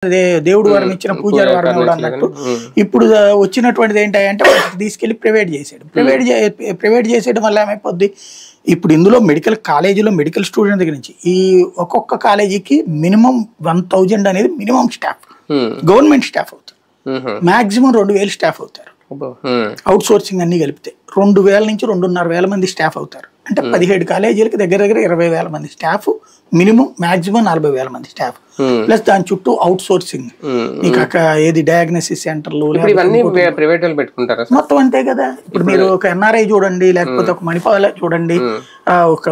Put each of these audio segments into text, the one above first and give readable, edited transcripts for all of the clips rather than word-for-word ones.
దేవుడు వరం ఇచ్చిన పూజారి వరం కూడా అన్నట్టు ఇప్పుడు వచ్చినటువంటిది ఏంటంటే తీసుకెళ్లి ప్రైవేట్ చేసాడు. ప్రైవేట్ చేసేయడం వల్ల ఏమైపోద్ది, ఇప్పుడు ఇందులో మెడికల్ కాలేజీలో మెడికల్ స్టూడెంట్ దగ్గర నుంచి ఈ ఒక్కొక్క కాలేజీకి మినిమం 1000 అనేది మినిమం స్టాఫ్, గవర్నమెంట్ స్టాఫ్ అవుతారు. మాక్సిమం 2000 స్టాఫ్ అవుతారు. అవుట్ సోర్సింగ్ అన్ని కలిపితే 2000 నుంచి 2500 మంది స్టాఫ్ అవుతారు. అంటే 17 కాలేజీలకి దగ్గర 20,000 మంది స్టాఫ్, మినిమం మాక్సిమం 40,000 మంది స్టాఫ్, ప్లస్ దాని చుట్టూ అవుట్ సోర్సింగ్, నీకు అక్కడ ఏది డయాగ్నోసిస్ సెంటర్లు మొత్తం అంతే కదా. ఇప్పుడు మీరు ఒక ఎన్ఆర్ఐ చూడండి, లేకపోతే ఒక మణిపాల చూడండి, ఒక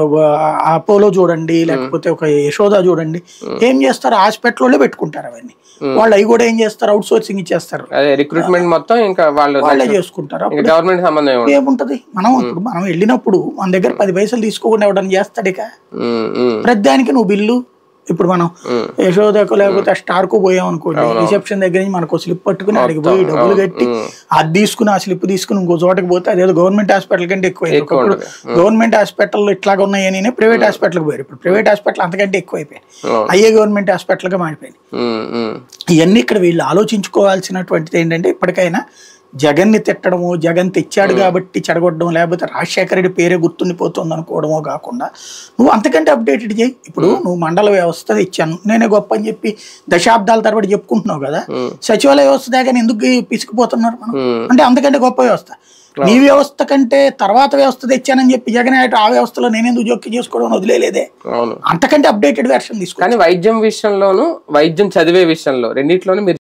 అపోలో చూడండి, లేకపోతే ఒక యశోద చూడండి, ఏం చేస్తారు, హాస్పిటల్లో పెట్టుకుంటారు అవన్నీ. వాళ్ళు అవి కూడా ఏం చేస్తారు, అవుట్ సోర్సింగ్ ఇచ్చేస్తారు. రిక్రూట్మెంట్ మొత్తం ఇంకా వాళ్ళే చేసుకుంటారు. గవర్నమెంట్ సంబంధం ఏముంటది, మనం వెళ్ళినప్పుడు మన దగ్గర 10 పైసలు తీసుకోకుండా ఎవడని చేస్తాడు. ఇక ప్రతిదానికి నువ్వు బిల్లు, ఇప్పుడు మనం యశోదకు లేకపోతే స్టార్ కు పోయాం అనుకోండి, రిసెప్షన్ దగ్గర నుంచి మనకు స్లిప్ పట్టుకుని అడిగి పోయి డబ్బులు కట్టి అది తీసుకుని ఆ స్లిప్ తీసుకుని ఇంకో చోటకి పోతే అదేదో గవర్నమెంట్ హాస్పిటల్ కంటే ఎక్కువైంది. ఒకప్పుడు గవర్నమెంట్ హాస్పిటల్ ఇట్లాగా ఉన్నాయని ప్రైవేట్ హాస్పిటల్కి పోయారు. ఇప్పుడు ప్రైవేట్ హాస్పిటల్ అంతకంటే ఎక్కువైపోయాయి, అయ్యే గవర్నమెంట్ హాస్పిటల్ గా మారిపోయింది. ఇవన్నీ ఇక్కడ వీళ్ళు ఆలోచించుకోవాల్సినటువంటిది ఏంటంటే, ఇప్పటికైనా జగన్ ని తిట్టడము, జగన్ తెచ్చాడు కాబట్టి చెడగొట్టడం, లేకపోతే రాజశేఖర రెడ్డి పేరే గుర్తుండిపోతుంది అనుకోవడమో కాకుండా నువ్వు అంతకంటే అప్డేటెడ్ చేయి. ఇప్పుడు నువ్వు మండల వ్యవస్థ తెచ్చాను నేనే గొప్ప అని చెప్పి దశాబ్దాల తరబడి చెప్పుకుంటున్నావు కదా, సచివాలయ వ్యవస్థ దాకా ఎందుకు పిసికిపోతున్నారు మనం అంటే అంతకంటే గొప్ప వ్యవస్థ. నీ వ్యవస్థ కంటే తర్వాత వ్యవస్థ తెచ్చానని చెప్పి జగన్ ఆ వ్యవస్థలో నేనెందుకు జోక్యం చేసుకోవడం వదిలేదే, అంతకంటే అప్డేటెడ్ వెర్షన్ తీసుకో. కానీ వైద్యం విషయంలోను వైద్యం చదివే విషయంలో రెండిట్లోనూ